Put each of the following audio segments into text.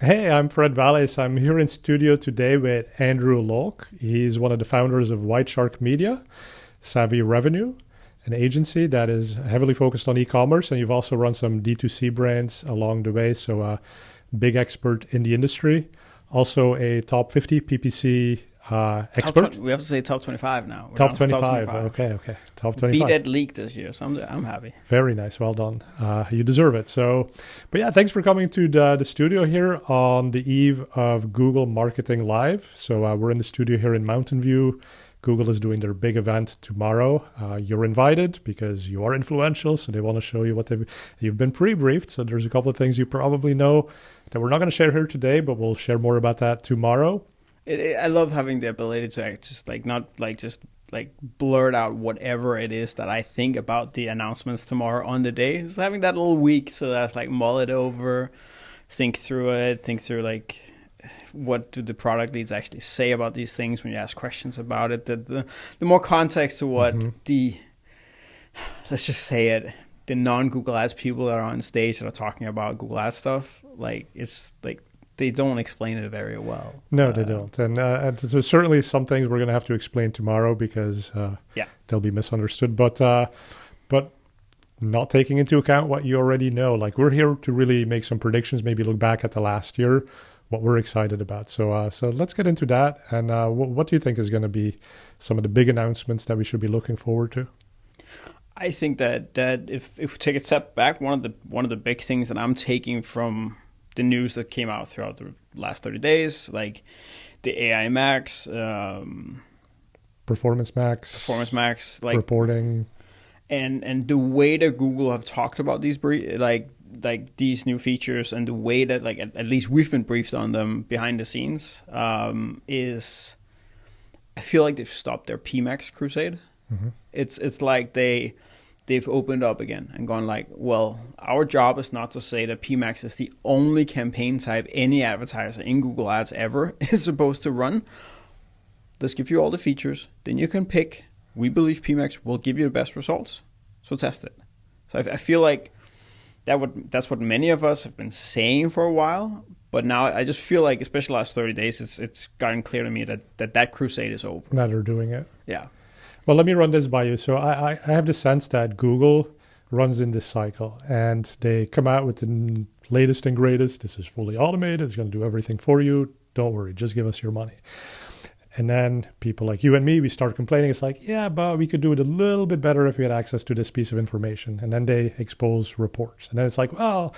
Hey, I'm Fred Vallaeys. I'm here in studio today with Andrew Lolk. He's one of the founders of White Shark Media, Savvy Revenue, an agency that is heavily focused on e-commerce, and you've also run some D2C brands along the way, so a big expert in the industry. Also a top 50 PPC expert. We have to say top 25 now. We're Top down to top 25. 25. Okay. Top Beat 25. that league this year, so I'm happy. Very nice. Well done. You deserve it. So, but yeah, thanks for coming to the studio here on the eve of Google Marketing Live. So we're in the studio here in Mountain View. Google is doing their big event tomorrow. You're invited because you are influential. So they want to show you you've been pre-briefed. So there's a couple of things you probably know that we're not going to share here today, but we'll share more about that tomorrow. I love having the ability to just not blurt out whatever it is that I think about the announcements tomorrow on the day. Just having that little week so that's like mull it over, think through like what do the product leads actually say about these things when you ask questions about it. The more context to what let's just say it, the non-Google Ads people that are on stage that are talking about Google Ads stuff, like it's like they don't explain it very well. No, they don't. And there's certainly some things we're going to have to explain tomorrow because they'll be misunderstood. But not taking into account what you already know. Like we're here to really make some predictions, maybe look back at the last year, what we're excited about. So let's get into that. And what do you think is going to be some of the big announcements that we should be looking forward to? I think that if we take a step back, one of the big things that I'm taking from the news that came out throughout the last 30 days, like the AI Max, Performance Max, like reporting, and the way that Google have talked about these like these new features, and the way that like at least we've been briefed on them behind the scenes, is I feel like they've stopped their PMax crusade. Mm-hmm. It's like they've opened up again and gone like, well, our job is not to say that PMax is the only campaign type any advertiser in Google Ads ever is supposed to run. Let's give you all the features. Then you can pick. We believe PMax will give you the best results. So test it. So I feel like that's what many of us have been saying for a while. But now I just feel like, especially the last 30 days, it's gotten clear to me that crusade is over. Now they're doing it. Yeah. Well, let me run this by you. So I have the sense that Google runs in this cycle and they come out with the latest and greatest. This is fully automated. It's going to do everything for you. Don't worry. Just give us your money. And then people like you and me, we start complaining. It's like, yeah, but we could do it a little bit better if we had access to this piece of information. And then they expose reports. And then it's like, well,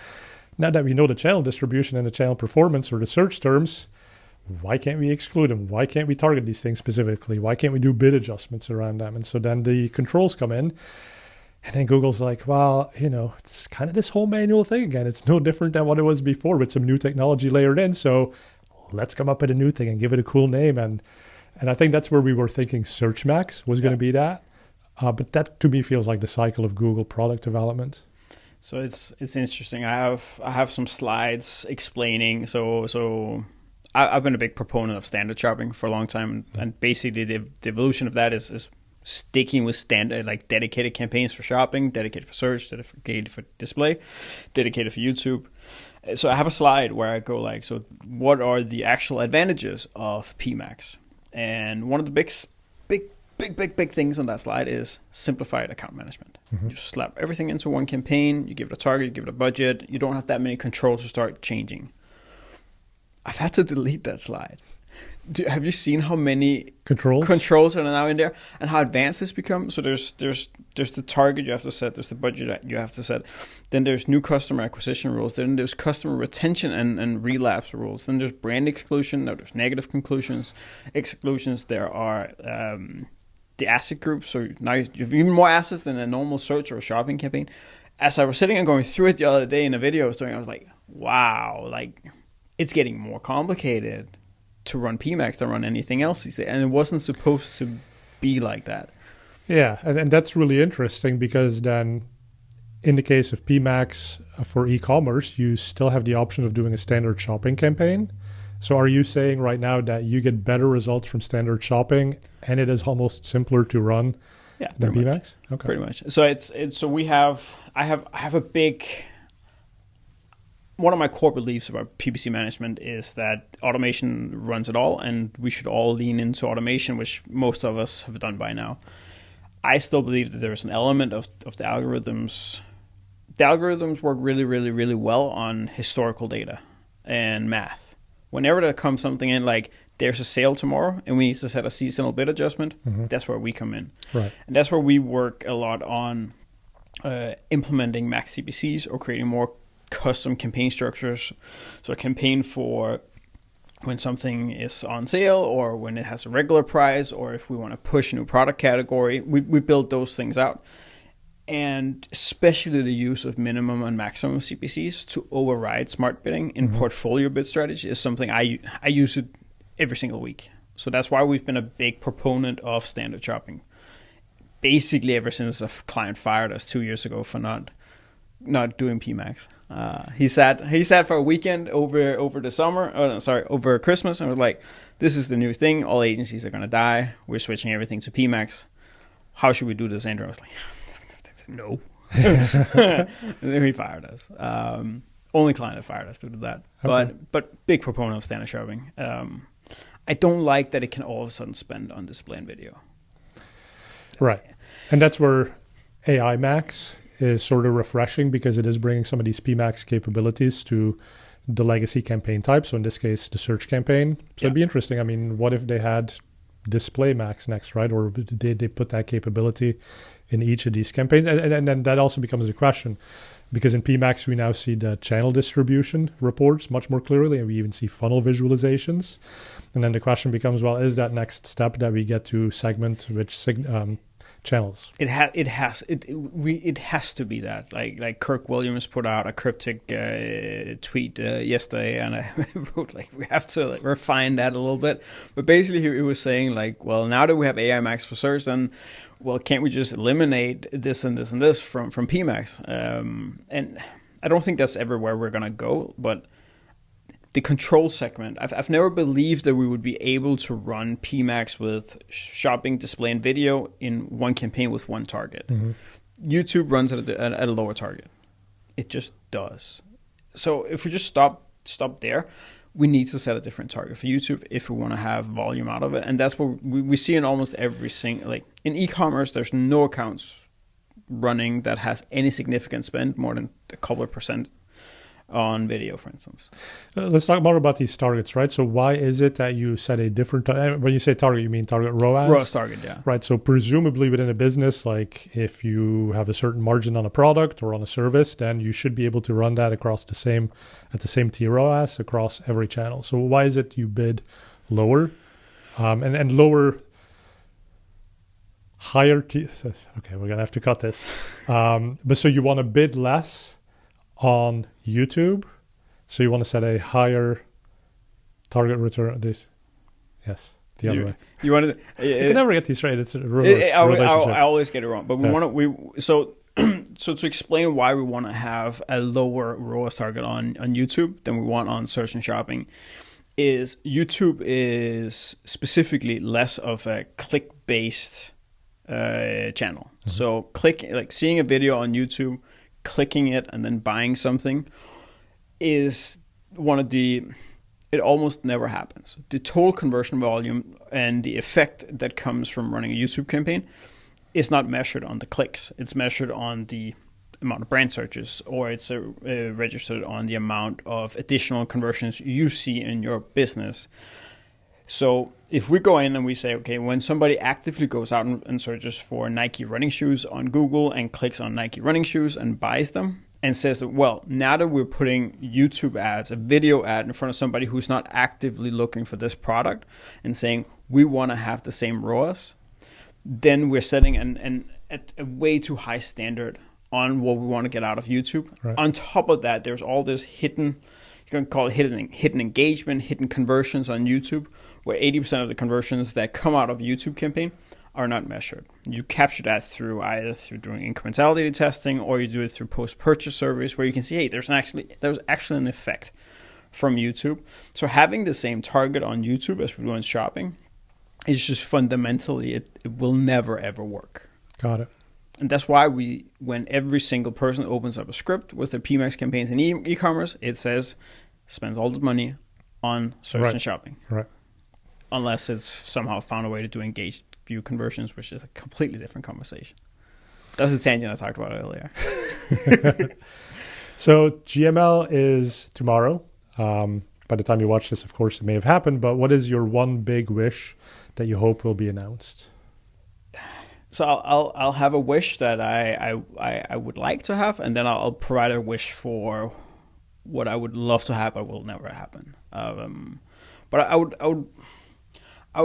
now that we know the channel distribution and the channel performance or the search terms, why can't we exclude them? Why can't we target these things specifically? Why can't we do bid adjustments around them? And so then the controls come in. And then Google's like, well, it's kind of this whole manual thing again. It's no different than what it was before with some new technology layered in. So let's come up with a new thing and give it a cool name. And I think that's where we were thinking Search Max was going to be that. But that to me feels like the cycle of Google product development. So it's interesting. I have some slides explaining. So I've been a big proponent of standard shopping for a long time, and basically the evolution of that is sticking with standard, like dedicated campaigns for shopping, dedicated for search, dedicated for display, dedicated for YouTube. So I have a slide where I go like, so what are the actual advantages of PMax? And one of the big things on that slide is simplified account management. Mm-hmm. You slap everything into one campaign, you give it a target, you give it a budget, you don't have that many controls to start changing. I've had to delete that slide. Have you seen how many controls are now in there and how advanced it's become? So there's the target you have to set, there's the budget that you have to set, then there's new customer acquisition rules, then there's customer retention and relapse rules, then there's brand exclusion, there's negative exclusions, there are the asset groups, so now you have even more assets than a normal search or a shopping campaign. As I was sitting and going through it the other day in a video I was doing, I was like, wow, like it's getting more complicated to run PMax than run anything else these days. And it wasn't supposed to be like that. Yeah, and that's really interesting because then in the case of PMax for e-commerce, you still have the option of doing a standard shopping campaign. So are you saying right now that you get better results from standard shopping and it is almost simpler to run than PMax? Okay. Pretty much. So I have a big... one of my core beliefs about PPC management is that automation runs it all, and we should all lean into automation, which most of us have done by now. I still believe that there's an element of the algorithms. The algorithms work really, really, really well on historical data and math. Whenever there comes something in, like there's a sale tomorrow and we need to set a seasonal bid adjustment, that's where we come in. Right. And that's where we work a lot on implementing max CPCs or creating more custom campaign structures. So a campaign for when something is on sale or when it has a regular price, or if we want to push a new product category, we build those things out. And especially the use of minimum and maximum CPCs to override smart bidding in portfolio bid strategy is something I use it every single week. So that's why we've been a big proponent of standard shopping. Basically ever since a client fired us 2 years ago for not doing PMax. He sat for a weekend over the summer, over Christmas, and was like, this is the new thing. All agencies are going to die. We're switching everything to PMax. How should we do this, Andrew? I was like, no. And then he fired us. Only client that fired us to do that. Okay. But big proponent of standard shopping. I don't like that it can all of a sudden spend on display and video. Right. And that's where AI Max is sort of refreshing, because it is bringing some of these PMax capabilities to the legacy campaign type. So in this case, the search campaign. So it'd be interesting. I mean, what if they had display Max next, right? Or did they put that capability in each of these campaigns? And then that also becomes a question, because in PMax, we now see the channel distribution reports much more clearly, and we even see funnel visualizations. And then the question becomes, well, is that next step that we get to segment which channels? It has to be that. Like Kirk Williams put out a cryptic tweet yesterday, and I wrote we have to refine that a little bit. But basically, he was saying well, now that we have AI Max for search, then can't we just eliminate this and this and this from PMax? And I don't think that's everywhere we're gonna go, but the control segment, I've never believed that we would be able to run PMax with shopping, display, and video in one campaign with one target. YouTube runs at a lower target. It just does. So if we just stop there, we need to set a different target for YouTube if we want to have volume out of it. And that's what we see in almost every single, in e-commerce, there's no accounts running that has any significant spend, more than a couple of percent on video, for instance. Let's talk more about these targets, right? So why is it that you set a different when you say target, you mean target ROAS? ROAS target, yeah. Right. So presumably within a business, if you have a certain margin on a product or on a service, then you should be able to run that across the same TROAS across every channel. So why is it you bid lower and lower higher? Okay, we're gonna have to cut this. But so you want to bid less on YouTube, so you want to set a higher target return. Yes, the other way. You want to? You can never get these right. It's a reverse relationship. I always get it wrong. But so to explain why we want to have a lower ROAS target on YouTube than we want on search and shopping is YouTube is specifically less of a click-based channel. So seeing a video on YouTube, clicking it and then buying something is it almost never happens. The total conversion volume and the effect that comes from running a YouTube campaign is not measured on the clicks. It's measured on the amount of brand searches, or it's registered on the amount of additional conversions you see in your business. So if we go in and we say, okay, when somebody actively goes out and searches for Nike running shoes on Google and clicks on Nike running shoes and buys them and says, well, now that we're putting YouTube ads, a video ad in front of somebody who's not actively looking for this product and saying, we want to have the same ROAS, then we're setting a way too high standard on what we want to get out of YouTube. Right. On top of that, there's all this hidden, you can call it hidden engagement, hidden conversions on YouTube, where 80% of the conversions that come out of a YouTube campaign are not measured. You capture that either through doing incrementality testing, or you do it through post-purchase surveys, where you can see, hey, there's actually an effect from YouTube. So having the same target on YouTube as we do in shopping is just fundamentally, it will never, ever work. Got it. And that's why when every single person opens up a script with their PMax campaigns in e-commerce, it says spends all the money on search and shopping. Right. Unless it's somehow found a way to do engaged view conversions, which is a completely different conversation. That was the tangent I talked about earlier. So GML is tomorrow. By the time you watch this, of course, it may have happened. But what is your one big wish that you hope will be announced? So I'll have a wish that I would like to have, and then I'll provide a wish for what I would love to have, but will never happen. But I would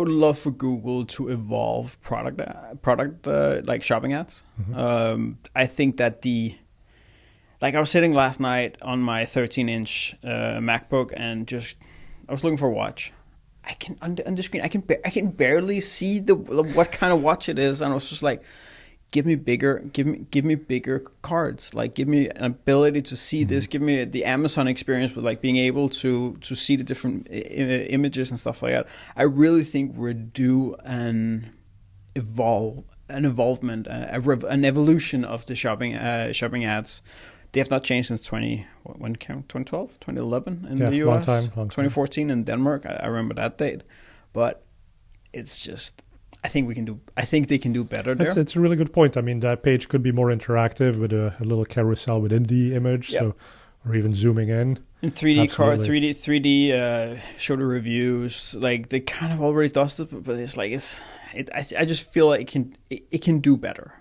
love for Google to evolve product like shopping ads. Mm-hmm. I think that I was sitting last night on my 13-inch MacBook and I was looking for a watch. I can on the screen I can barely see what kind of watch it is, and I was just like, give me bigger cards, like give me an ability to see this, give me the Amazon experience with like being able to see the different images and stuff like that. I really think we're due an evolution of the shopping ads. They have not changed since 2012, 2011 in the US, long time. 2014 in Denmark. I remember that date, but it's just I think they can do better there. It's a really good point. I mean, that page could be more interactive with a little carousel within the image, or even zooming in. In 3D card, 3D show the reviews. Like they kind of already does it, but it's like I just feel like it can do better.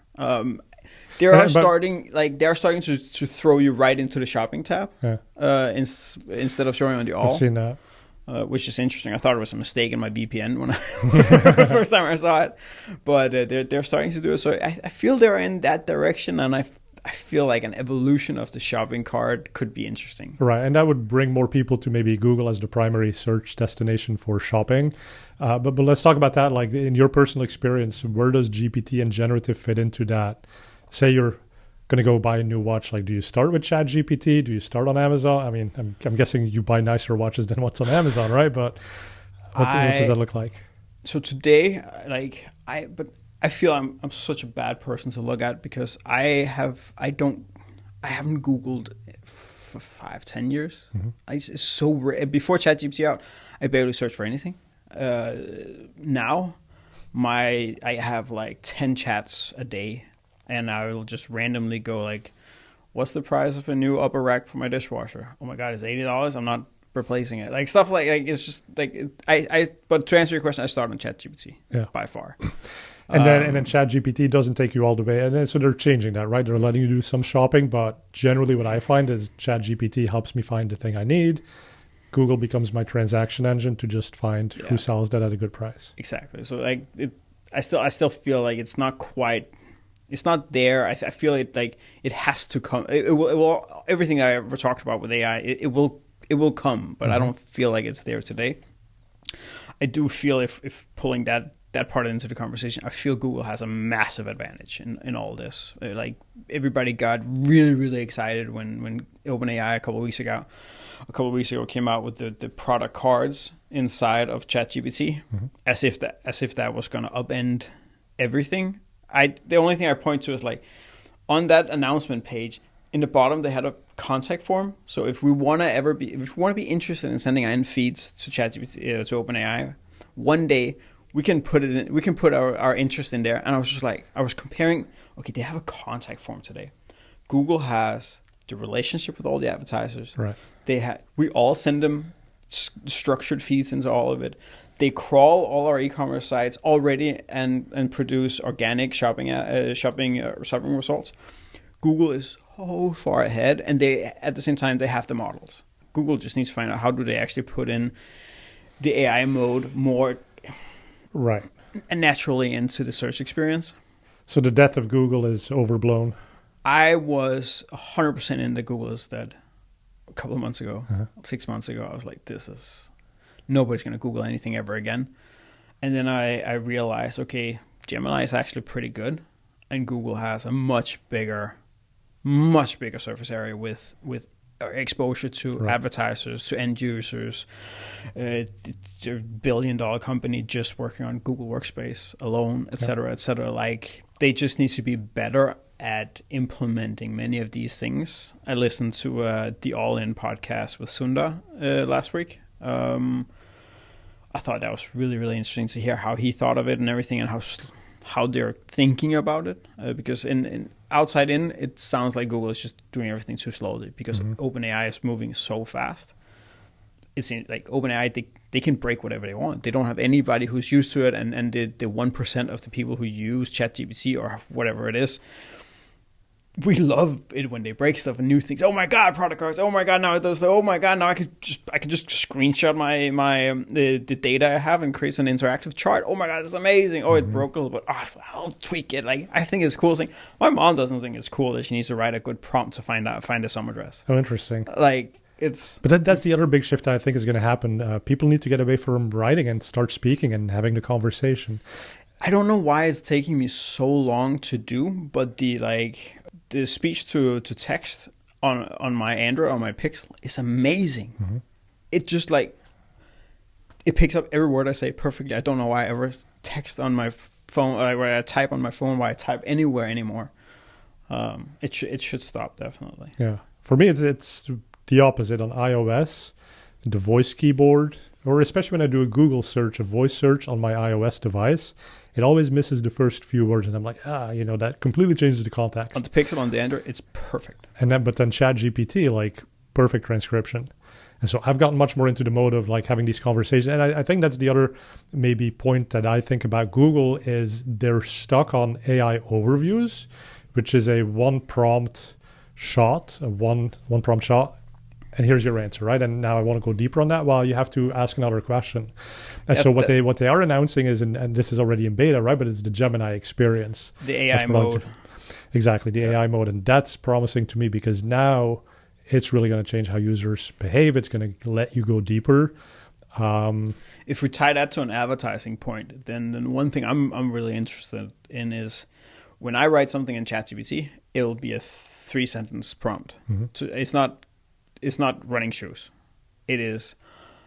They're starting to throw you right into the shopping tab instead of showing on the all. I've seen that. Which is interesting. I thought it was a mistake in my VPN when the first time I saw it, but they're starting to do it. So I feel they're in that direction, and I feel like an evolution of the shopping cart could be interesting. Right, and that would bring more people to maybe Google as the primary search destination for shopping. But let's talk about that. Like in your personal experience, where does GPT and generative fit into that? Say you're going to go buy a new watch. Like, do you start with ChatGPT? Do you start on Amazon? I mean, I'm guessing you buy nicer watches than what's on Amazon, right? But what does that look like? So today, I feel I'm such a bad person to look at because I haven't Googled for 5-10 years. Mm-hmm. It's so rare. Before ChatGPT out, I barely searched for anything. Now, I have like 10 chats a day. And I will just randomly go like, what's the price of a new upper rack for my dishwasher? Oh my God, it's $80. I'm not replacing it. Like stuff like it's just like but to answer your question, I start on ChatGPT by far. And then ChatGPT doesn't take you all the way. And then, so they're changing that, right? They're letting you do some shopping, but generally what I find is ChatGPT helps me find the thing I need. Google becomes my transaction engine to just find who sells that at a good price. Exactly. So like I still feel like it's not quite. It's not there. I feel it like it has to come. It will. Everything I ever talked about with AI, it will come. But I don't feel like it's there today. I do feel if pulling that part into the conversation, I feel Google has a massive advantage in all this. Like everybody got really really excited when OpenAI a couple of weeks ago came out with the product cards inside of ChatGPT, as if that was going to upend everything. The only thing I point to is like on that announcement page in the bottom they had a contact form. So if we want to be interested in sending in feeds to ChatGPT to OpenAI, one day we can put it in. We can put our interest in there. And I was just like, I was comparing. Okay, they have a contact form today. Google has the relationship with all the advertisers. Right. We all send them structured feeds into all of it. They crawl all our e-commerce sites already and produce organic shopping results. Google is so far ahead, and at the same time they have the models. Google just needs to find out how do they actually put in the AI mode more naturally into the search experience. So the death of Google is overblown. I was 100% in the Google is dead a couple of months ago, 6 months ago. I was like, nobody's going to Google anything ever again. And then I realized, okay, Gemini is actually pretty good. And Google has a much bigger surface area with exposure to advertisers, to end users. It's a $1 billion company just working on Google Workspace alone, et cetera, et cetera. Like they just need to be better at implementing many of these things. I listened to the All In podcast with Sundar last week. I thought that was really, really interesting to hear how he thought of it and everything, and how they're thinking about it. Because in outside in, it sounds like Google is just doing everything too slowly because OpenAI is moving so fast. It seems like OpenAI, they can break whatever they want. They don't have anybody who's used to it, and the 1% of the people who use ChatGPT or whatever it is, we love it when they break stuff and new things. Oh my god, product cards! Oh my god, now it does. Oh my god, now I can just screenshot the data I have and create an interactive chart. Oh my god, it's amazing. Oh, it broke a little bit. Oh, I'll tweak it. Like, I think it's a cool thing. My mom doesn't think it's cool that she needs to write a good prompt to find a summer dress. Oh, interesting. Like, it's. But that's the other big shift I think is going to happen. People need to get away from writing and start speaking and having the conversation. I don't know why it's taking me so long to do, but the speech to text on my Android, on my Pixel, is amazing. It just it picks up every word I say perfectly. I don't know why I ever text on my phone, where I type on my phone, why I type anywhere anymore. It should stop, definitely. Yeah, for me it's the opposite on iOS. The voice keyboard, or especially when I do a Google search, a voice search on my iOS device, it always misses the first few words, and I'm like, that completely changes the context. On the Pixel, on the Android, it's perfect. But then ChatGPT, perfect transcription. And so I've gotten much more into the mode of having these conversations. And I think that's the other maybe point that I think about Google is they're stuck on AI overviews, which is a one prompt shot. And here's your answer, right? And now I want to go deeper on that. Well, you have to ask another question. And so what they are announcing is, and this is already in beta, right? But it's the Gemini experience. The AI mode. Exactly, the AI mode. And that's promising to me because now it's really going to change how users behave. It's going to let you go deeper. If we tie that to an advertising point, then one thing I'm really interested in is when I write something in ChatGPT, it'll be a 3-sentence prompt. So it's not running shoes. It is,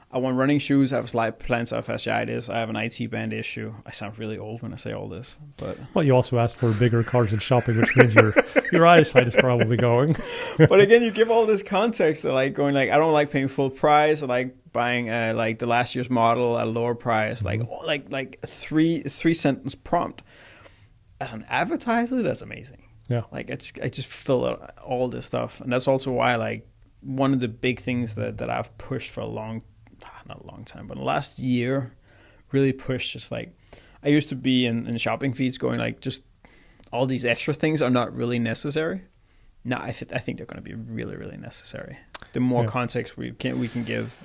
I want running shoes. I have slight plantar fasciitis. I have an IT band issue. I sound really old when I say all this, but well, you also asked for bigger cars in shopping, which means your eyesight is probably going. But again, you give all this context of I don't like paying full price. I like buying the last year's model at a lower price. Like a three sentence prompt. As an advertiser, that's amazing. Yeah. I just fill out all this stuff, and that's also why one of the big things that I've pushed for not a long time, but the last year, really pushed. Just I used to be in shopping feeds going just all these extra things are not really necessary. Now I think they're going to be really, really necessary. The more context we can give.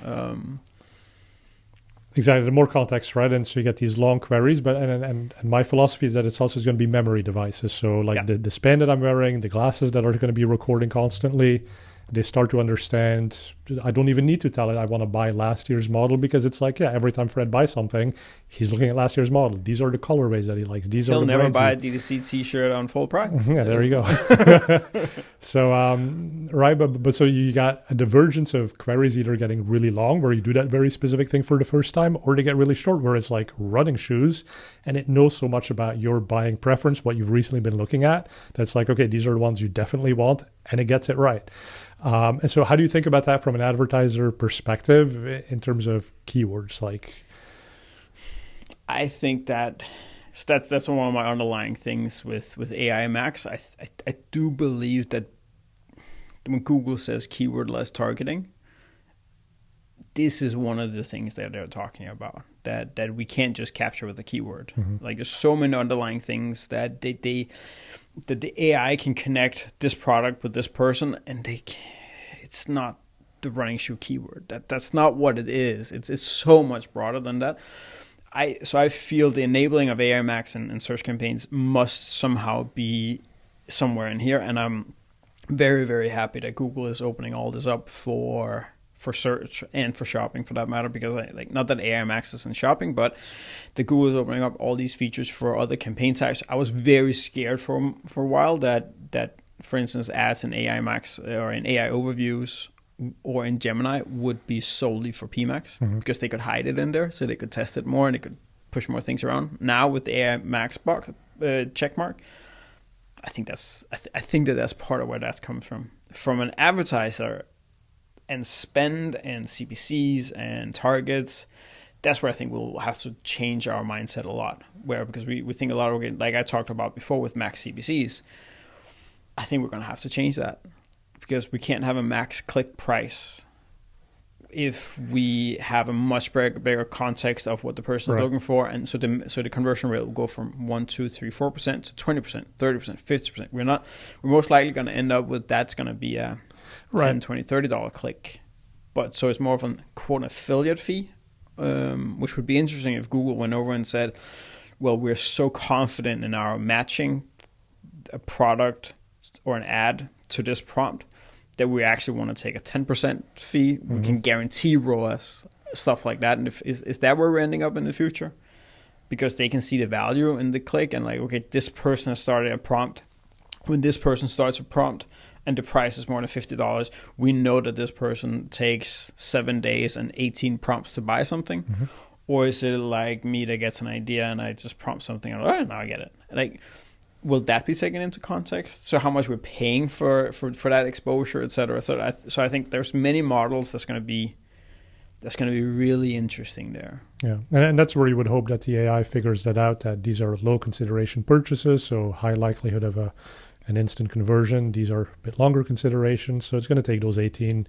Exactly, the more context, right? And so you get these long queries, but and my philosophy is that it's also going to be memory devices. So the span that I'm wearing, the glasses that are going to be recording constantly, they start to understand. I don't even need to tell it I want to buy last year's model because it's every time Fred buys something, he's looking at last year's model. These are the colorways that he likes. He'll never buy a D2C t-shirt on full price. Yeah, there you go. So, right, but so you got a divergence of queries either getting really long where you do that very specific thing for the first time, or they get really short where it's like running shoes and it knows so much about your buying preference, what you've recently been looking at, that's okay, these are the ones you definitely want, and it gets it right. And so how do you think about that from an advertiser perspective in terms of keywords? I think that's one of my underlying things with AI Max. I do believe that when Google says keyword-less targeting, this is one of the things that they're talking about, that we can't just capture with a keyword. There's so many underlying things that that the AI can connect this product with this person, and it's not the running shoe keyword. That's not what it is. It's so much broader than that. So I feel the enabling of AI Max and search campaigns must somehow be somewhere in here, and I'm very, very happy that Google is opening all this up for search and for shopping, for that matter, because not that AI Max is in shopping, but the Google is opening up all these features for other campaign types. I was very scared for a while that for instance ads in AI Max or in AI overviews or in Gemini would be solely for PMax because they could hide it in there, so they could test it more and they could push more things around. Now with the AI Max box check mark. I think that's part of where that comes from an advertiser and spend and CPCs and targets. That's where I think we'll have to change our mindset a lot. Because we think a lot of, like I talked about before with max CPCs, I think we're going to have to change that, because we can't have a max click price if we have a much bigger context of what the person is looking for. And so the conversion rate will go from 1, 2, 3, 4% to 20%, 30%, 50%. We're most likely going to end up with that's going to be a $10, $20, $30 click. But so it's more of a quote affiliate fee, which would be interesting if Google went over and said, well, we're so confident in our matching a product or an ad to this prompt that we actually want to take a 10% fee. We can guarantee ROAS, stuff like that. And is that where we're ending up in the future? Because they can see the value in the click and like, okay, this person has started a prompt. When this person starts a prompt and the price is more than $50, we know that this person takes 7 days and 18 prompts to buy something. Or is it like me that gets an idea and I just prompt something and now I get it? Like, will that be taken into context? So how much we're paying for that exposure, et cetera. So I think there's many models that's going to be really interesting there. Yeah, and that's where you would hope that the AI figures that out, that these are low consideration purchases, so high likelihood of an instant conversion. These are a bit longer considerations, so it's going to take those 18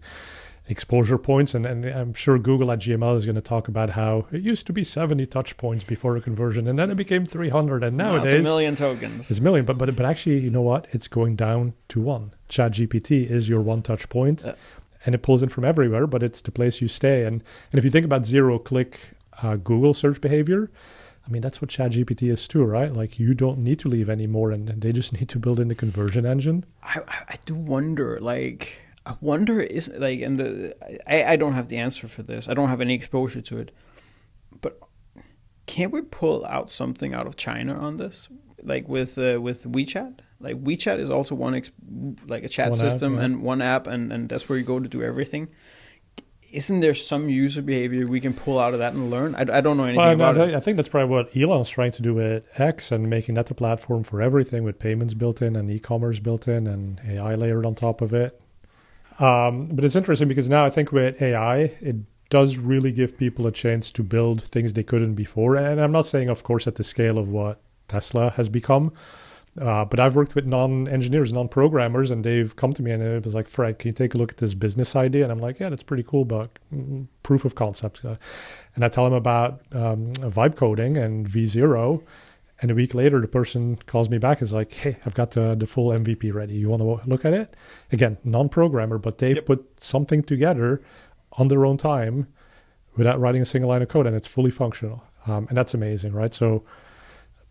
exposure points, and I'm sure Google at GML is going to talk about how it used to be 70 touch points before a conversion, and then it became 300, and nowadays it's a million tokens. It's a million, but actually, you know what? It's going down to one. ChatGPT is your one touch point, and it pulls in from everywhere, but it's the place you stay. And if you think about zero-click Google search behavior, I mean, that's what ChatGPT is too, right? Like, you don't need to leave anymore, and they just need to build in the conversion engine. I do wonder, like... I wonder, is like, and I don't have the answer for this. I don't have any exposure to it, but can't we pull out something out of China on this, like with WeChat? Like WeChat is also like a chat one system app, and one app, and that's where you go to do everything. Isn't there some user behavior we can pull out of that and learn? I don't know anything about it. I think that's probably what Elon's trying to do with X and making that the platform for everything with payments built in and e-commerce built in and AI layered on top of it. But it's interesting because now I think with AI, it does really give people a chance to build things they couldn't before. And I'm not saying, of course, at the scale of what Tesla has become, but I've worked with non-engineers, non-programmers, and they've come to me and it was like, Fred, can you take a look at this business idea? And I'm like, yeah, that's pretty cool, but proof of concept. And I tell them about vibe coding and V0. And a week later, the person calls me back and is like, hey, I've got the full MVP ready. You want to look at it? Again, non-programmer, but they've put something together on their own time without writing a single line of code, and it's fully functional. And that's amazing, right? So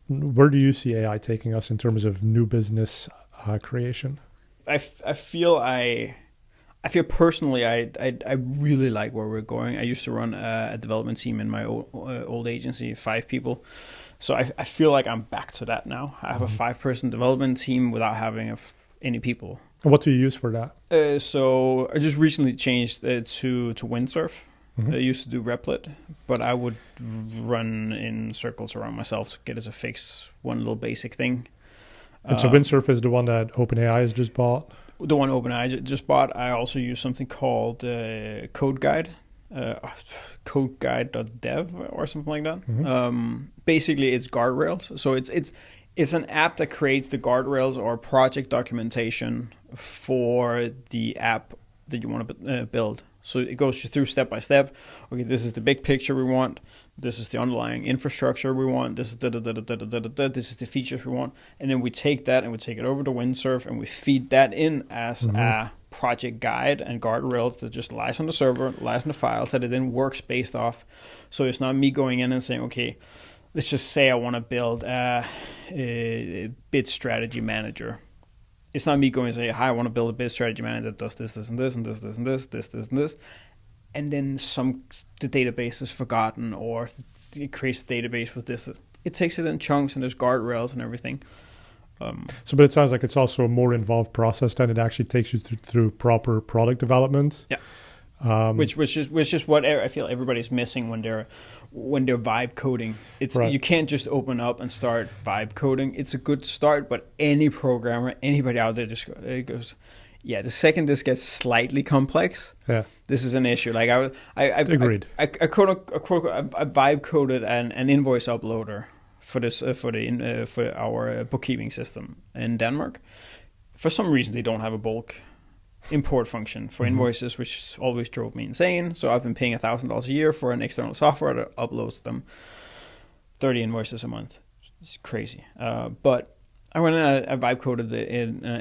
where do you see AI taking us in terms of new business creation? I feel personally, I really like where we're going. I used to run a development team in my old agency, 5 people. So I feel like I'm back to that now. I have a 5-person development team without having any people. And what do you use for that? So I just recently changed to Windsurf. I used to do Replit, but I would run in circles around myself to get it to fix one little basic thing. And so Windsurf is the one that OpenAI has just bought? The one OpenAI just bought. I also use something called Code Guide. codeguide.dev or something like that. Basically, it's Guardrails. So it's an app that creates the guardrails or project documentation for the app that you want to build. So it goes through step by step. Okay, this is the big picture we want. This is the underlying infrastructure we want. This is this is the features we want. And then we take that and we take it over to Windsurf and we feed that in as a project guide and guardrails that just lies on the server, lies in the files that it then works based off. So it's not me going in and saying, okay, let's just say I want to build a bid strategy manager. It's not me going to say, hi, I want to build a bid strategy manager that does this, this, and this, and this, this, and this, this, this, and this. And then the database is forgotten or it creates a database with this. It takes it in chunks and there's guardrails and everything. But it sounds like it's also a more involved process than it actually takes you through proper product development. Yeah. Which is what I feel everybody's missing when they're vibe coding. It's Right. You can't just open up and start vibe coding. It's a good start, but any programmer, anybody out there just goes, yeah. The second this gets slightly complex, Yeah. this is an issue. Like I Agreed. I vibe coded an invoice uploader for this for our bookkeeping system in Denmark. For some reason, they don't have a bulk import function for invoices, which always drove me insane. So I've been paying $1,000 a year for an external software that uploads them 30 invoices a month. It's crazy. But I went and I vibe coded it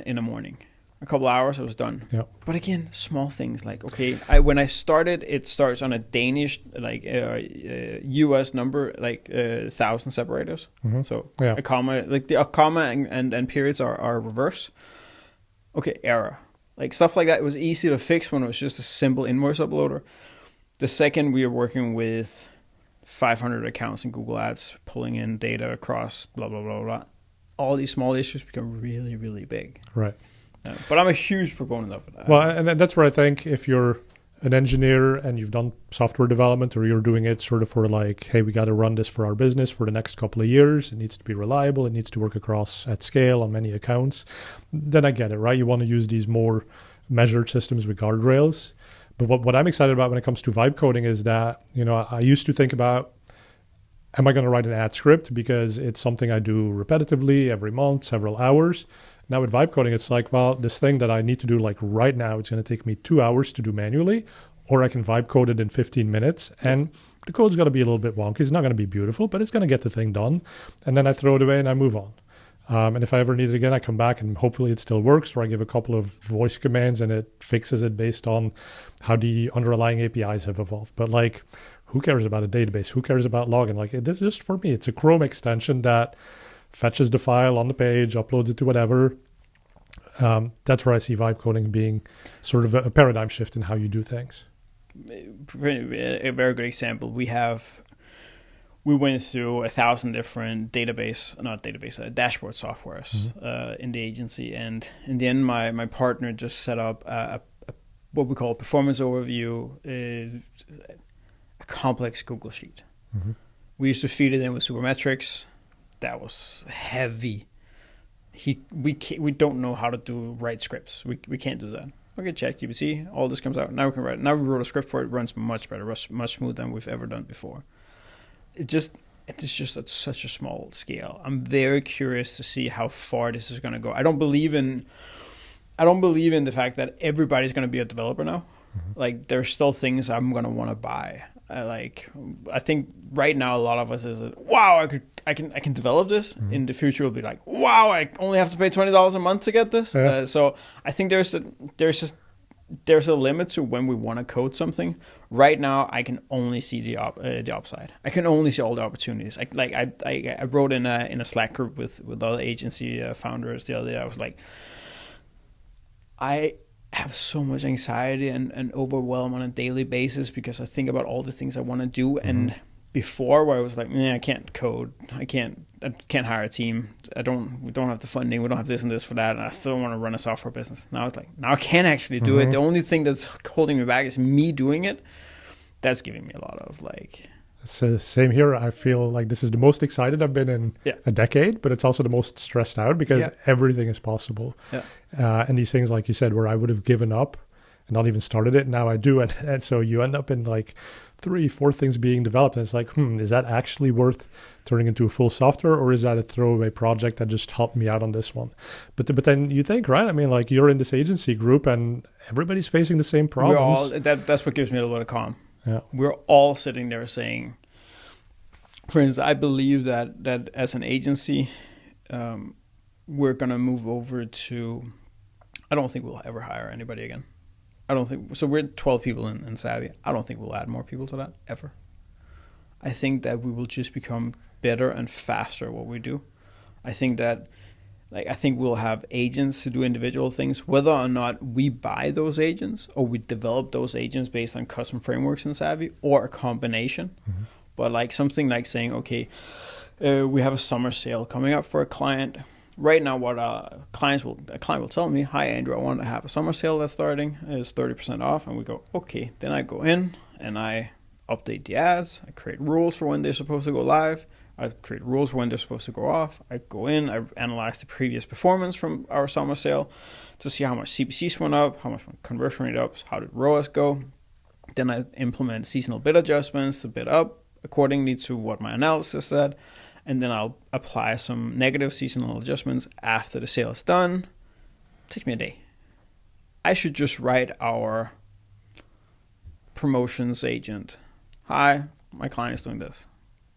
in the morning. A couple hours, I was done. Yeah. But again, small things like, okay, when I started, it starts on a Danish, like US number, like 1,000 separators. So Yeah. a comma, like a comma and periods are reverse. Okay, error. Like stuff like that, it was easy to fix when it was just a simple invoice uploader. The second we are working with 500 accounts in Google Ads, pulling in data across, blah, blah, blah, blah, all these small issues become really, really big. Right. But I'm a huge proponent of it. Well, and that's where I think if you're an engineer and you've done software development, or you're doing it sort of for like, hey, we got to run this for our business for the next couple of years. It needs to be reliable. It needs to work across at scale on many accounts. Then I get it, right? You want to use these more measured systems with guardrails. But what I'm excited about when it comes to vibe coding is that, I used to think about, am I going to write an ad script? Because it's something I do repetitively every month, several hours. Now with vibe coding, it's like, well, this thing that I need to do like right now, it's going to take me 2 hours to do manually, or I can vibe code it in 15 minutes. And the code's got to be a little bit wonky. It's not going to be beautiful, but it's going to get the thing done. And then I throw it away and I move on. And if I ever need it again, I come back and hopefully it still works, or I give a couple of voice commands and it fixes it based on how the underlying APIs have evolved. But like, who cares about a database? Who cares about login? Like, this is just for me. It's a Chrome extension that fetches the file on the page, uploads it to whatever. That's where I see vibe coding being sort of a paradigm shift in how you do things. A very good example. We went through 1,000 different dashboard softwares in the agency, and in the end, my partner just set up a what we call a performance overview, a complex Google sheet. We used to feed it in with Supermetrics. That was heavy. We don't know how to write scripts. We can't do that. Okay, ChatGPT, all this comes out. Now we can write. Now we wrote a script for it. Runs much better, much smoother than we've ever done before. It is just at such a small scale. I'm very curious to see how far this is going to go. I don't believe in the fact that everybody's going to be a developer now. Like, there's still things I'm going to want to buy. I think right now a lot of us is, wow, I can develop this. In the future, we'll be like, wow, I only have to pay $20 a month to get this. Yeah. So I think there's a limit to when we want to code something. Right now, I can only see the upside. I can only see all the opportunities. I wrote in a Slack group with other agency founders the other day. I was like, I have so much anxiety and overwhelm on a daily basis because I think about all the things I want to do. And before, where I was like, I can't code, I can't hire a team, we don't have the funding, we don't have this and this for that, and I still want to run a software business. Now it's like, now I can actually do it. The only thing that's holding me back is me doing it. That's giving me a lot of like. So same here. I feel like this is the most excited I've been in a decade, but it's also the most stressed out because everything is possible. And these things, like you said, where I would have given up and not even started it, now I do. And so you end up in like 3-4 things being developed. And it's like, is that actually worth turning into a full software, or is that a throwaway project that just helped me out on this one? But then you think, right? I mean, like, you're in this agency group and everybody's facing the same problems. That's what gives me a little bit of calm. Yeah. We're all sitting there saying, for instance, I believe that as an agency, we're going to move over to, I don't think we'll ever hire anybody again. I don't think, so we're 12 people in Savvy. I don't think we'll add more people to that ever. I think that we will just become better and faster at what we do. I think that, I think we'll have agents to do individual things, whether or not we buy those agents or we develop those agents based on custom frameworks in Savvy, or a combination. But like something like saying, okay, we have a summer sale coming up for a client. right now, what a client will tell me, "Hi Andrew, I want to have a summer sale that's starting. It's 30% off," and we go, "Okay." Then I go in and I update the ads. I create rules for when they're supposed to go live. I create rules for when they're supposed to go off. I go in, I analyze the previous performance from our summer sale to see how much CPCs went up, how much conversion rate up, how did ROAS go. Then I implement seasonal bid adjustments to bid up accordingly to what my analysis said. And then I'll apply some negative seasonal adjustments after the sale is done. It takes me a day. I should just write our promotions agent, "Hi, my client is doing this.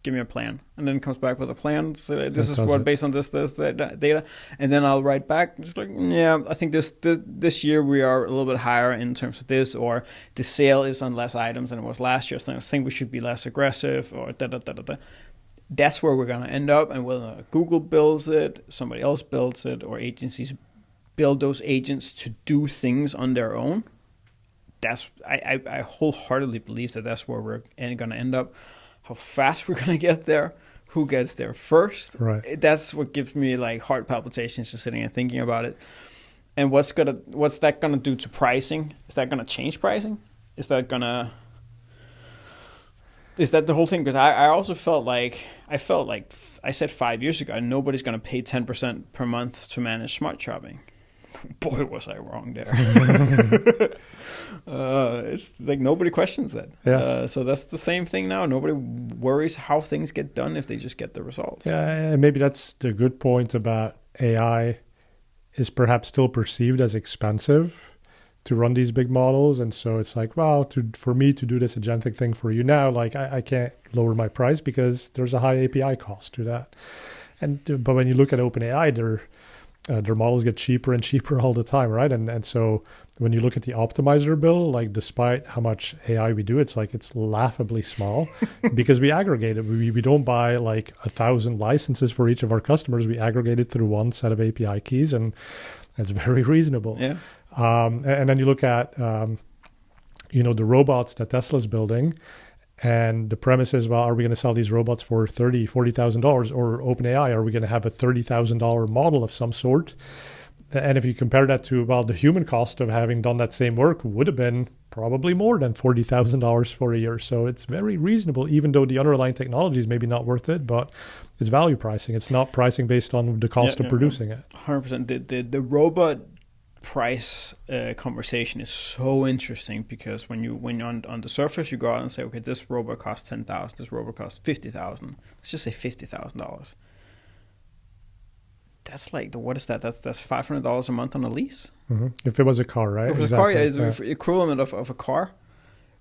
Give me a plan." And then it comes back with a plan. So this is what, based on this data. And then I'll write back, just like, "Yeah, I think this year we are a little bit higher in terms of this," or "the sale is on less items than it was last year, so I think we should be less aggressive," or da. That's where we're going to end up. And whether Google builds it, somebody else builds it, or agencies build those agents to do things on their own, I wholeheartedly believe that's where we're going to end up. How fast we're going to get there, who gets there first. Right. That's what gives me like heart palpitations just sitting and thinking about it. And what's that going to do to pricing? Is that going to change pricing? Is that the whole thing? Because I also felt like I said 5 years ago, nobody's going to pay 10% per month to manage smart shopping. Boy, was I wrong there. It's like nobody questions that. Yeah. So that's the same thing now. Nobody worries how things get done if they just get the results. Yeah, and maybe that's the good point about AI is perhaps still perceived as expensive to run these big models. And so it's like, well, for me to do this agentic thing for you now, like I can't lower my price because there's a high API cost to that. But when you look at OpenAI, their models get cheaper and cheaper all the time, right? And so when you look at the optimizer bill, like despite how much AI we do, it's like it's laughably small because we aggregate it. We don't buy like 1,000 licenses for each of our customers. We aggregate it through one set of API keys, and that's very reasonable. Yeah. And then you look at the robots that Tesla's building. And the premise is, well, are we going to sell these robots for $30,000, $40,000, or OpenAI? Are we going to have a $30,000 model of some sort? And if you compare that to, well, the human cost of having done that same work would have been probably more than $40,000 for a year. So it's very reasonable, even though the underlying technology is maybe not worth it, but it's value pricing. It's not pricing based on the cost of producing it. 100%. The robot price conversation is so interesting because when on the surface you go out and say, okay, this robot costs $10,000, this robot costs $50,000. Let's just say $50,000. That's like what is that? That's $500 a month on a lease. Mm-hmm. If it was a car, right? If it was a car, yeah, it's the equivalent of a car.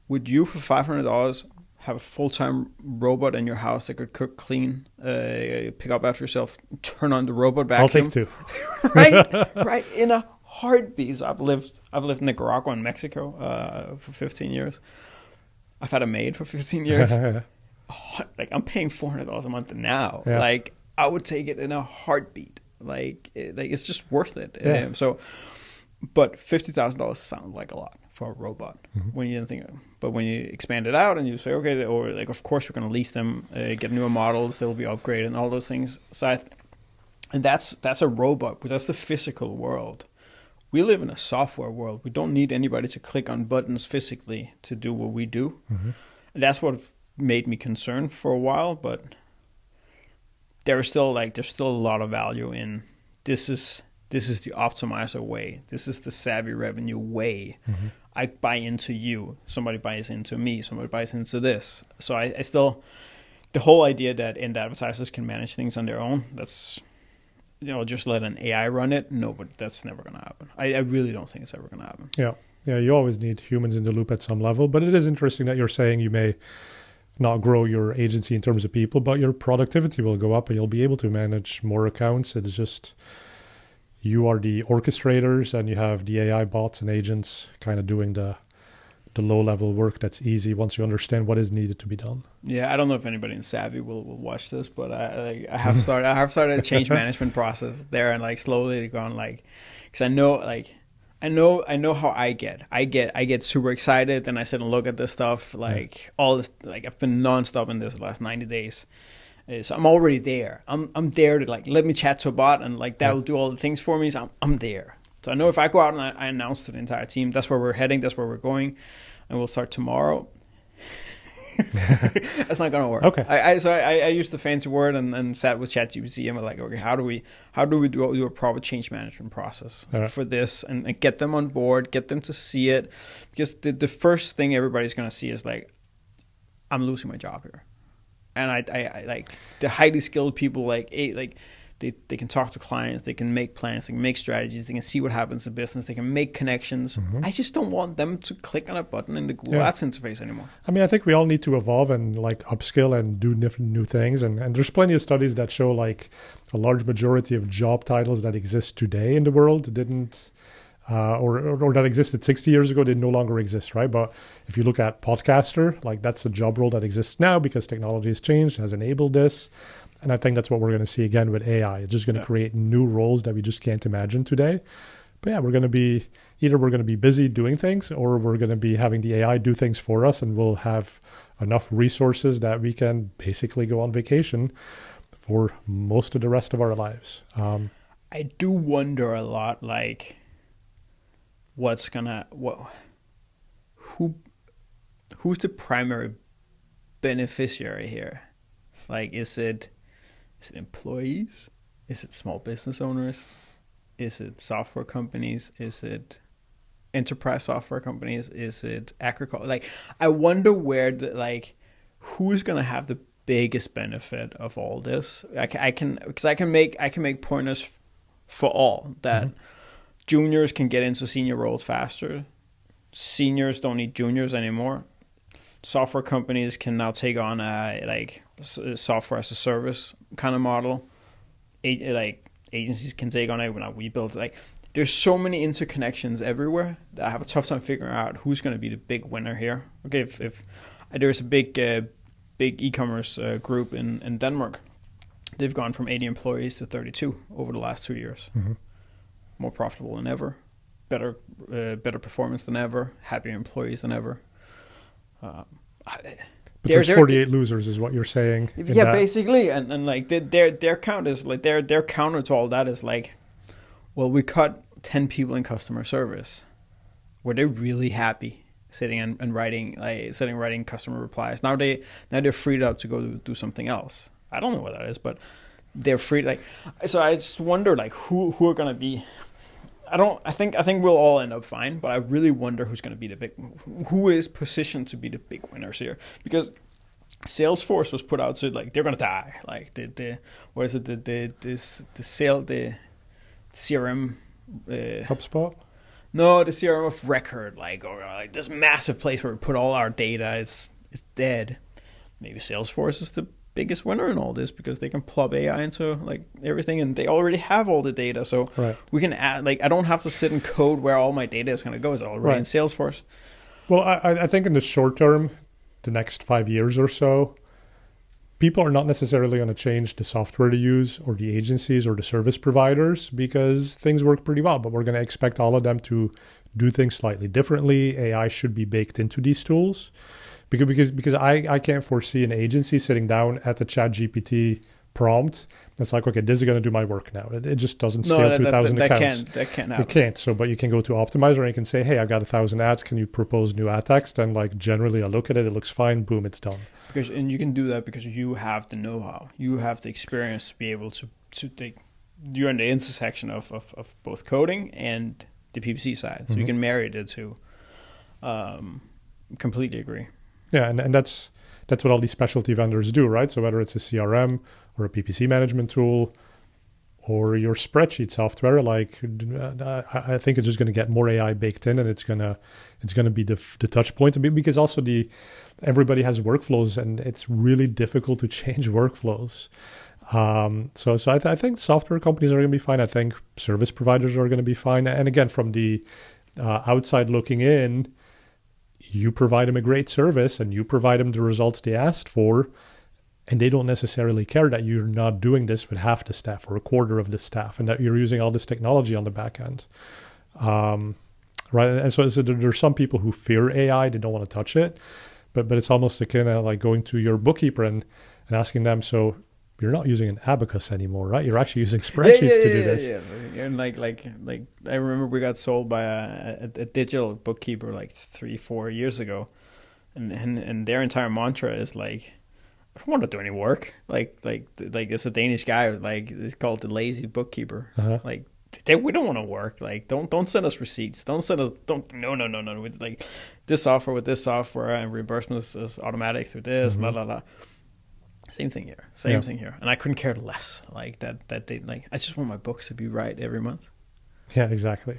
Would you for $500 have a full-time robot in your house that could cook, clean, pick up after yourself, turn on the robot vacuum? I'll take two. right in a heartbeat. I've lived in Nicaragua and Mexico for 15 years. I've had a maid for 15 years. Like I'm paying $400 a month now. Yeah. Like I would take it in a heartbeat. Like it's just worth it. Yeah. But $50,000 sounds like a lot for a robot when you think. But when you expand it out and you say, okay, or like of course we're going to lease them, get newer models, they'll be upgraded and all those things. And that's a robot, but that's the physical world. We live in a software world. We don't need anybody to click on buttons physically to do what we do. Mm-hmm. And that's what made me concerned for a while, but there's still a lot of value in this is the optimizer way. This is the savvy revenue way. Mm-hmm. I buy into you. Somebody buys into me. Somebody buys into this. So I still, the whole idea that end advertisers can manage things on their own, that's, just let an AI run it. No, but that's never going to happen. I really don't think it's ever going to happen. Yeah. Yeah. You always need humans in the loop at some level, but it is interesting that you're saying you may not grow your agency in terms of people, but your productivity will go up and you'll be able to manage more accounts. It's just, you are the orchestrators and you have the AI bots and agents kind of doing the low-level work that's easy once you understand what is needed to be done. Yeah, I don't know if anybody in Savvy will watch this, but I have started a change management process there and like slowly gone like, because I know how I get super excited and I sit and look at this stuff like all this, like I've been nonstop in this the last 90 days. So I'm already there. I'm there to like let me chat to a bot and like that'll do all the things for me. So I'm there. So I know if I go out and I announce to the entire team, that's where we're heading, that's where we're going, and we'll start tomorrow. That's not gonna work. Okay. I used the fancy word and sat with ChatGPT and we're like, okay, how do we do a proper change management process for this and get them on board, get them to see it, because the first thing everybody's gonna see is like, I'm losing my job here, and I like the highly skilled people like they can talk to clients, they can make plans, they can make strategies, they can see what happens in business, they can make connections. I just don't want them to click on a button in the Google Ads interface anymore. I mean, I think we all need to evolve and like upskill and do different new things. And there's plenty of studies that show like a large majority of job titles that exist today in the world didn't, or that existed 60 years ago, they no longer exist, right? But if you look at podcaster, like that's a job role that exists now because technology has changed, has enabled this. And I think that's what we're going to see again with AI. It's just going to create new roles that we just can't imagine today. But yeah, we're going to be busy doing things, or we're going to be having the AI do things for us, and we'll have enough resources that we can basically go on vacation for most of the rest of our lives. I do wonder a lot, like, who's the primary beneficiary here? Like, is it employees? Is it small business owners? Is it software companies? Is it enterprise software companies? Is it agriculture? Like, I wonder who's gonna have the biggest benefit of all this? I can make pointers for all that. Juniors can get into senior roles faster. Seniors don't need juniors anymore. Software companies can now take on a software as a service kind of model. Agencies can take on it when we build. Like, there's so many interconnections everywhere that I have a tough time figuring out who's going to be the big winner here. Okay, if there's a big e-commerce group in Denmark, they've gone from 80 employees to 32 over the last 2 years. More profitable than ever, better performance than ever, happier employees than ever. But there's 48 losers is what you're saying. Yeah, basically. And like their count is like their counter to all that is like, well, we cut 10 people in customer service. Were they really happy sitting and writing customer replies? Now they're freed up to go do something else. I don't know what that is, but they're free. Like, so I just wonder like who are gonna be. I think we'll all end up fine, but I really wonder who is positioned to be the big winners here, because Salesforce was put out to like they're gonna die. Like the CRM HubSpot. No, the CRM of record, or this massive place where we put all our data. It's dead. Maybe Salesforce is the biggest winner in all this because they can plug AI into like everything, and they already have all the data, so we can add. Like, I don't have to sit and code where all my data is going to go. It's already in Salesforce. Well, I think in the short term, the next 5 years or so, people are not necessarily going to change the software to use or the agencies or the service providers because things work pretty well, but we're going to expect all of them to do things slightly differently. AI should be baked into these tools. Because I can't foresee an agency sitting down at the ChatGPT prompt. It's like, okay, this is going to do my work now. It just doesn't scale to 1,000 accounts. That can't happen. It can't. So, but you can go to Optimizer and you can say, hey, I've got 1,000 ads. Can you propose new ad text? And like generally I look at it, it looks fine. Boom, it's done. And you can do that because you have the know-how. You have the experience to be able to take. You're in the intersection of both coding and the PPC side. So you can marry the two. Completely agree. Yeah, and that's what all these specialty vendors do, right? So whether it's a CRM or a PPC management tool or your spreadsheet software, like I think it's just going to get more AI baked in, and it's gonna be the touch point. Because also everybody has workflows, and it's really difficult to change workflows. So I think software companies are going to be fine. I think service providers are going to be fine. And again, from the outside looking in, you provide them a great service and you provide them the results they asked for, and they don't necessarily care that you're not doing this with half the staff or a quarter of the staff and that you're using all this technology on the back end. Right. And so there's some people who fear AI, they don't want to touch it, but it's almost akin to like going to your bookkeeper and asking them, so you're not using an abacus anymore, right? You're actually using spreadsheets to do this. Yeah. And like I remember we got sold by a digital bookkeeper like 3-4 years ago, and their entire mantra is like, I don't want to do any work. Like it's a Danish guy who's like, it's called the lazy bookkeeper. Like, we don't want to work. Like, don't send us receipts. No. With like this software with this software, and reimbursement is automatic through this. La la la. Same thing here. Thing here. And I couldn't care less. Like that they like. I just want my books to be right every month. Yeah, exactly.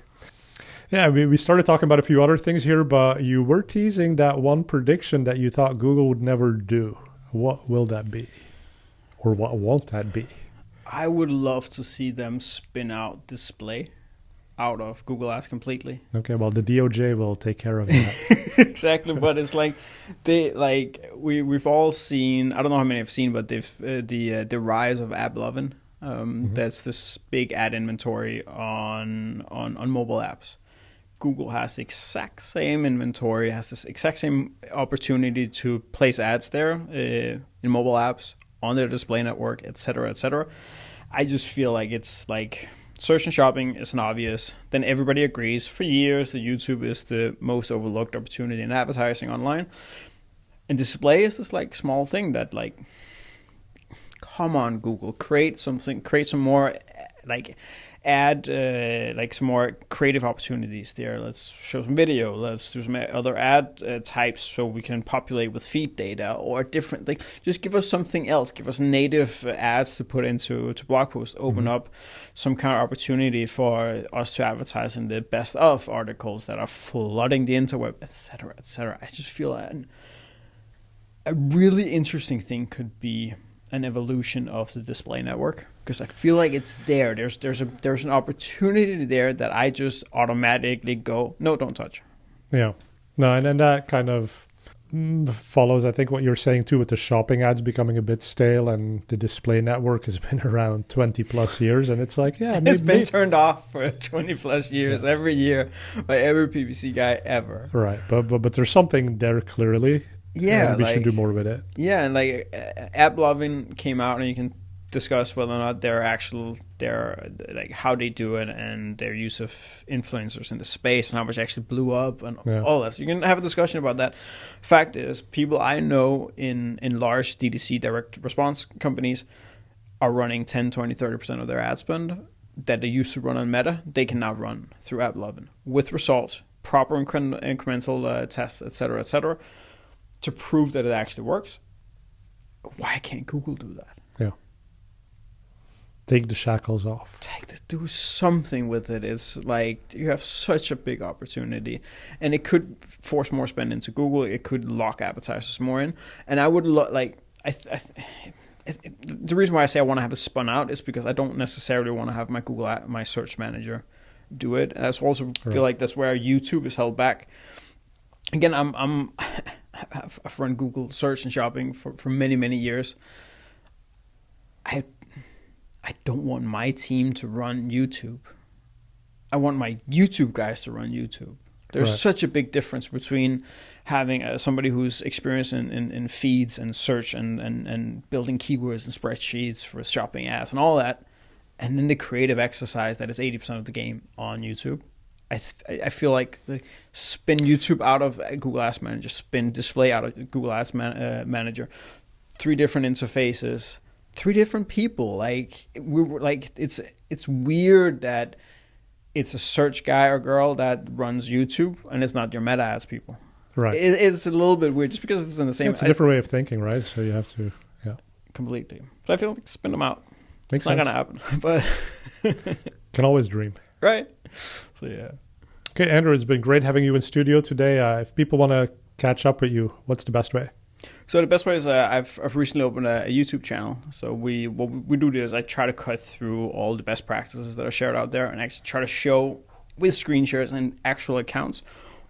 Yeah, we started talking about a few other things here, but you were teasing that one prediction that you thought Google would never do. What will that be? Or what won't that be? I would love to see them spin out display out of Google Ads completely. Okay, well, the DOJ will take care of that. Exactly, but it's like we've all seen. I don't know how many have seen, but the rise of ad loving. That's this big ad inventory on mobile apps. Google has the exact same inventory, has this exact same opportunity to place ads there in mobile apps, on their display network, etc., etc. I just feel like it's like search and shopping is an obvious. Then everybody agrees for years that YouTube is the most overlooked opportunity in advertising online. And display is this like small thing that like, come on Google, create some more like add like some more creative opportunities there. Let's show some video. Let's do some other ad types so we can populate with feed data or different. Like, just give us something else. Give us native ads to put into blog posts. Open up some kind of opportunity for us to advertise in the best of articles that are flooding the interweb, etc., etc. I just feel that a really interesting thing could be an evolution of the display network, because I feel like it's there. There's an opportunity there that I just automatically go, no, don't touch. Yeah, no, and then that kind of follows, I think, what you're saying too, with the shopping ads becoming a bit stale, and the display network has been around 20 plus years, and it's like, yeah, it's been turned off for 20 plus years, every year by every PPC guy ever. Right, but there's something there clearly. Yeah, we should do more with it. Yeah, and like ad loving came out, and you can discuss whether or not they're like how they do it and their use of influencers in the space and how much actually blew up and all that. So you can have a discussion about that. Fact is, people I know in large DTC direct response companies are running 10, 20, 30% of their ad spend that they used to run on Meta. They can now run through ad loving with results, proper incremental tests, etc., to prove that it actually works. Why can't Google do that? Yeah. Take the shackles off. Do something with it. It's like you have such a big opportunity, and it could force more spend into Google. It could lock advertisers more in. And I would the reason why I say I want to have it spun out is because I don't necessarily want to have my search manager do it. And I also feel like that's where YouTube is held back. Again, I've run Google search and shopping for many, many years. I don't want my team to run YouTube. I want my YouTube guys to run YouTube. There's such a big difference between having somebody who's experienced in feeds and search and building keywords and spreadsheets for shopping ads and all that, and then the creative exercise that is 80% of the game on YouTube. I feel like spin YouTube out of Google Ads Manager, spin display out of Google Ads Manager, 3 different interfaces, 3 different people. Like we were like, it's weird that it's a search guy or girl that runs YouTube and it's not your meta ads people. Right. It's a little bit weird just because it's in the same. It's a different way of thinking, right? So you have to, completely. So I feel like spin them out. Makes it's sense. not gonna happen, but can always dream. Right. So yeah. Okay, Andrew, it's been great having you in studio today. If people want to catch up with you, what's the best way? So the best way is I've recently opened a YouTube channel. So what we do is I try to cut through all the best practices that are shared out there and actually try to show with screen shares and actual accounts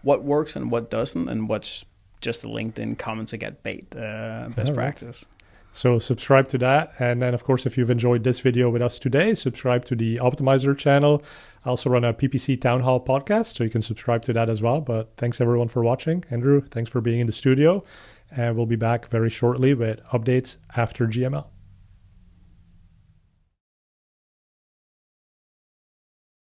what works and what doesn't, and what's just a LinkedIn comment to get bait best practice. So subscribe to that. And then, of course, if you've enjoyed this video with us today, subscribe to the Optimizer channel. I also run a PPC Town Hall podcast, so you can subscribe to that as well. But thanks, everyone, for watching. Andrew, thanks for being in the studio. And we'll be back very shortly with updates after GML.